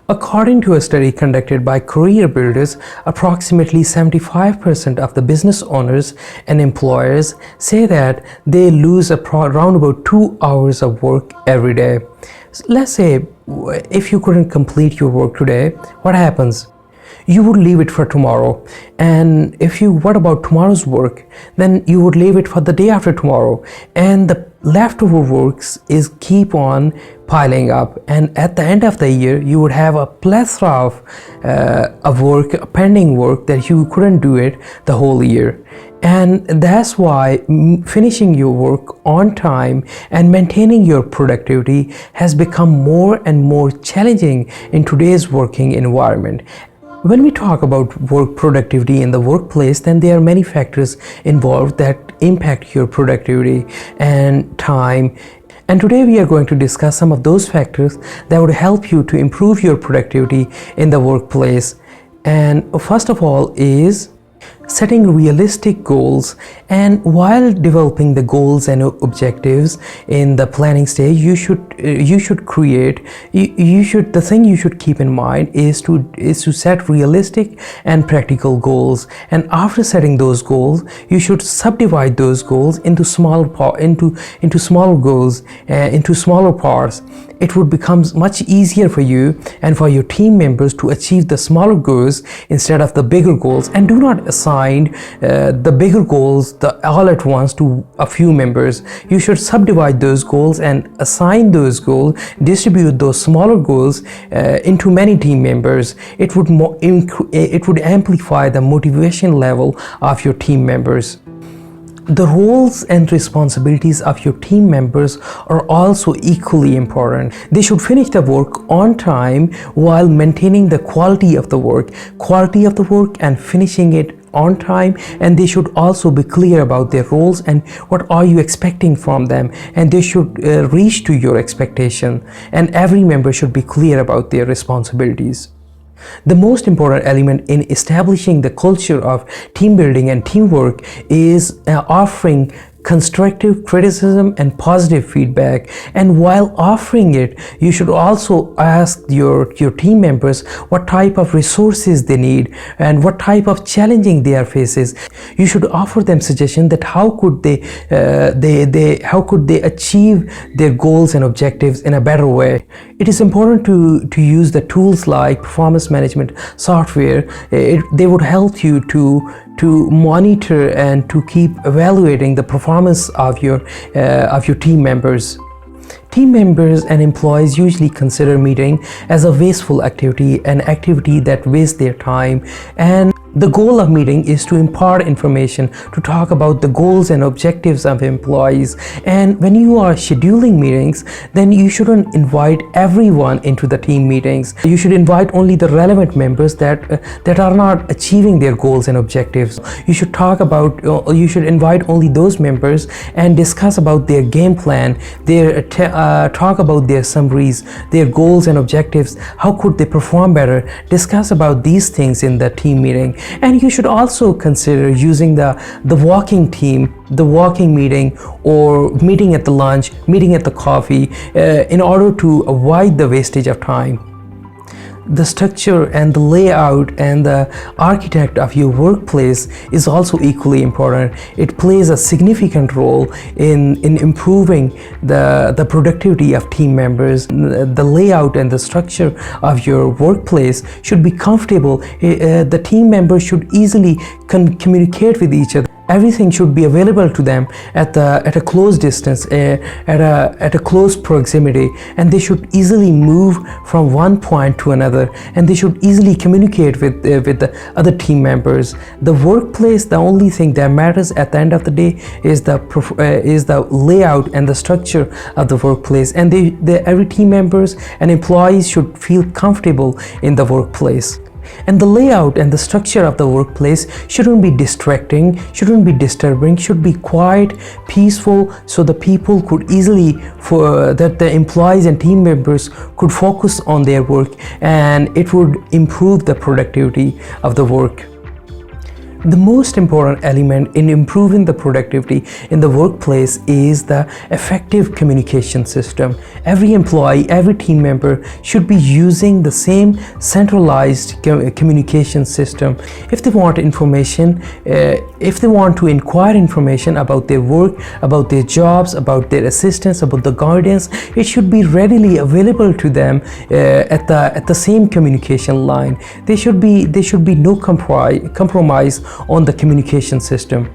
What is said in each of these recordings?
According to a study conducted by Career Builders, approximately 75% of the business owners and employers say that they lose around about 2 hours of work every day. Let's say if you couldn't complete your work today, what happens? You would leave it for tomorrow. And what about tomorrow's work? Then you would leave it for the day after tomorrow. And the leftover works keep on piling up. And at the end of the year, you would have a plethora of work, pending work that you couldn't do it the whole year. And that's why finishing your work on time and maintaining your productivity has become more and more challenging in today's working environment. When we talk about work productivity in the workplace, then there are many factors involved that impact your productivity and time. And today we are going to discuss some of those factors that would help you to improve your productivity in the workplace. And first of all is setting realistic goals. And while developing the goals and objectives in the planning stage, the thing you should keep in mind is to set realistic and practical goals. And after setting those goals, you should subdivide those goals into smaller goals, into smaller parts. It would become much easier for you and for your team members to achieve the smaller goals instead of the bigger goals. And do not assign the bigger goals all at once to a few members. You should subdivide those goals and assign those goals, distribute those smaller goals into many team members. It would amplify the motivation level of your team members. The roles and responsibilities of your team members are also equally important. They should finish the work on time while maintaining the quality of the work and finishing it on time. And they should also be clear about their roles and what are you expecting from them, and they should reach to your expectation, and every member should be clear about their responsibilities. The most important element in establishing the culture of team building and teamwork is offering constructive criticism and positive feedback. And while offering it, you should also ask your team members what type of resources they need and what type of challenging they are faces. You should offer them suggestions that how could they achieve their goals and objectives in a better way. It is important to use the tools like performance management software. They would help you to monitor and to keep evaluating the performance of your team members. Team members and employees usually consider meeting as a wasteful activity, an activity that wastes their time. And the goal of meeting is to impart information, to talk about the goals and objectives of employees. And when you are scheduling meetings, then you shouldn't invite everyone into the team meetings. You should invite only the relevant members that are not achieving their goals and objectives. You should invite only those members and discuss about their game plan, talk about their summaries, their goals and objectives, how could they perform better, discuss about these things in the team meeting. And you should also consider using the walking team, the walking meeting, or meeting at the lunch, meeting at the coffee, in order to avoid the wastage of time. The structure and the layout and the architect of your workplace is also equally important. It plays a significant role in improving the productivity of team members. The layout and the structure of your workplace should be comfortable. The team members should easily communicate with each other. Everything should be available to them at a close distance, at a close proximity, and they should easily move from one point to another, and they should easily communicate with the other team members. The workplace, the only thing that matters at the end of the day is the layout and the structure of the workplace, and every team members and employees should feel comfortable in the workplace. And the layout and the structure of the workplace shouldn't be distracting, shouldn't be disturbing, should be quiet, peaceful, so the people could that the employees and team members could focus on their work, and it would improve the productivity of the work. The most important element in improving the productivity in the workplace is the effective communication system. Every employee, every team member should be using the same centralized communication system. If they want information, if they want to inquire information about their work, about their jobs, about their assistance, about the guidance, it should be readily available to them at the same communication line. There should be no compromise on the communication system,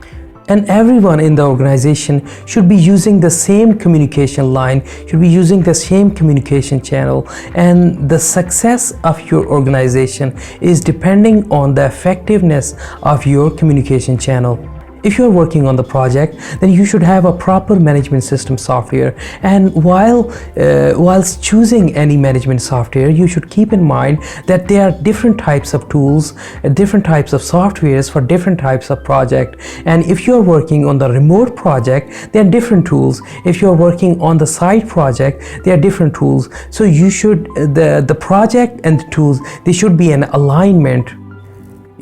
and everyone in the organization should be using the same communication line, should be using the same communication channel, and the success of your organization is depending on the effectiveness of your communication channel. If you are working on the project, then you should have a proper management system software, and whilst choosing any management software, you should keep in mind that there are different types of tools, different types of softwares for different types of project. And if you are working on the remote project, there are different tools. If you are working on the side project, there are different tools. So you should the project and the tools, they should be in alignment.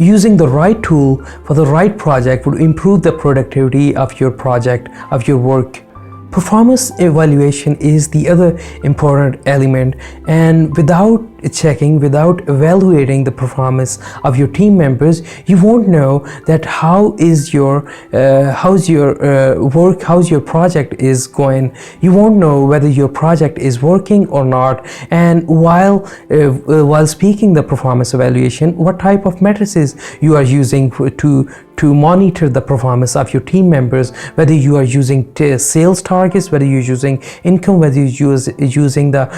Using the right tool for the right project would improve the productivity of your project, of your work. Performance evaluation is the other important element, and without evaluating the performance of your team members, you won't know that how's your work, how's your project is going. You won't know whether your project is working or not. And while speaking the performance evaluation, what type of matrices you are using to monitor the performance of your team members, whether you are using sales targets, whether you're using income, whether you're using the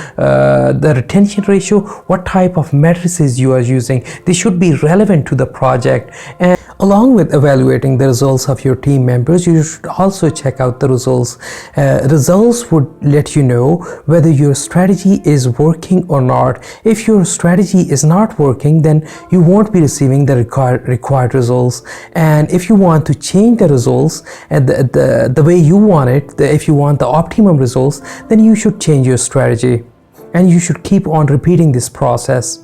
retention ratio, what type of matrices you are using. They should be relevant to the project. And along with evaluating the results of your team members, you should also check out the results. Results would let you know whether your strategy is working or not. If your strategy is not working, then you won't be receiving the required results. And if you want to change the results at the way you want it, if you want the optimum results, then you should change your strategy. And you should keep on repeating this process.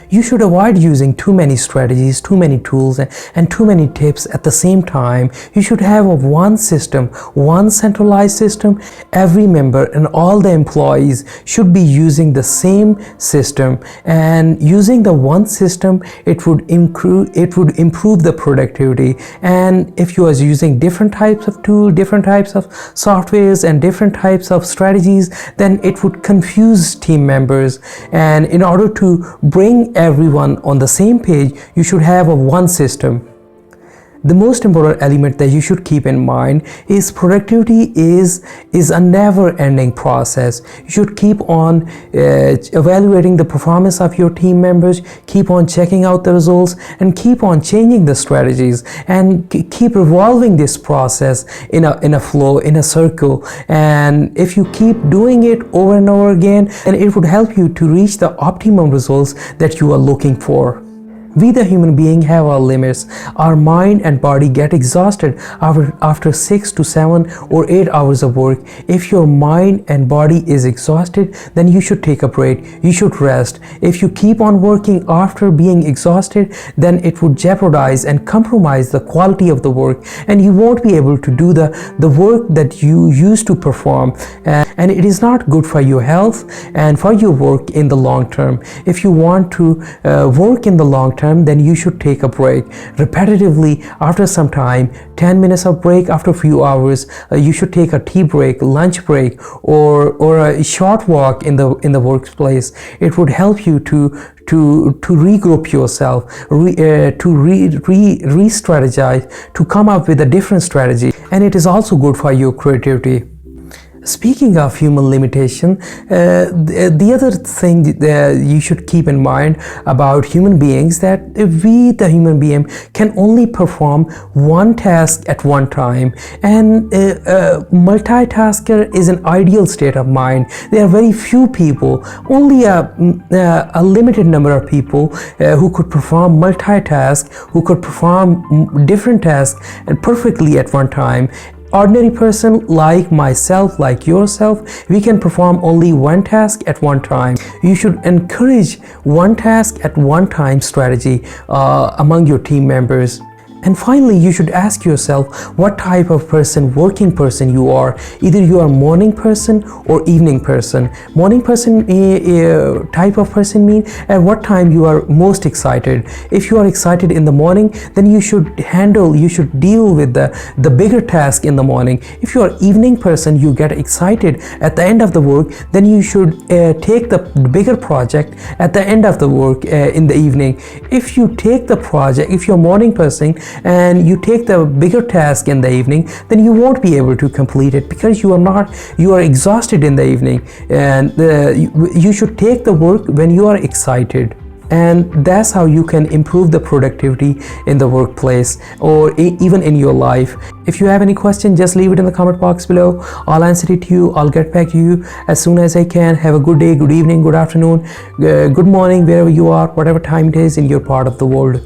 You should avoid using too many strategies, too many tools, and too many tips at the same time. You should have one system, one centralized system. Every member and all the employees should be using the same system, and using the one system, it would improve the productivity. And if you are using different types of tools, different types of softwares, and different types of strategies, then it would confuse team members. And in order to bring everyone on the same page, you should have one system. The most important element that you should keep in mind is productivity is a never-ending process. You should keep on evaluating the performance of your team members, keep on checking out the results, and keep on changing the strategies, and keep revolving this process in a flow, in a circle. And if you keep doing it over and over again, then it would help you to reach the optimum results that you are looking for. We, the human being, have our limits. Our mind and body get exhausted after 6 to 7 or 8 hours of work. If your mind and body is exhausted, then you should take a break. You should rest. If you keep on working after being exhausted, then it would jeopardize and compromise the quality of the work, and you won't be able to do the work that you used to perform. And it is not good for your health and for your work in the long term. If you want to work in the long term, then you should take a break repetitively after some time. 10 minutes of break after a few hours. You should take a tea break, lunch break, or a short walk in the workplace. It would help you to regroup yourself, to re-strategize, to come up with a different strategy. And it is also good for your creativity. Speaking of human limitation, the other thing that you should keep in mind about human beings, that we, the human being, can only perform one task at one time, and multitasker is an ideal state of mind. There are very few people, only a limited number of people who could perform multitask, who could perform different tasks and perfectly at one time. Ordinary person like myself, like yourself, we can perform only one task at one time. You should encourage one task at one time strategy among your team members. And finally, you should ask yourself what type of person, working person you are. Either you are morning person or evening person. Morning person type of person mean at what time you are most excited. If you are excited in the morning, then you should deal with the bigger task in the morning. If you are evening person, you get excited at the end of the work, then you should take the bigger project at the end of the work in the evening. If you take the project, if you're a morning person and you take the bigger task in the evening, then you won't be able to complete it because you are exhausted in the evening. And you should take the work when you are excited. And that's how you can improve the productivity in the workplace or even in your life. If you have any question, just leave it in the comment box below. I'll answer it to you. I'll get back to you as soon as I can. Have a good day, good evening, good afternoon, good morning, wherever you are, whatever time it is in your part of the world.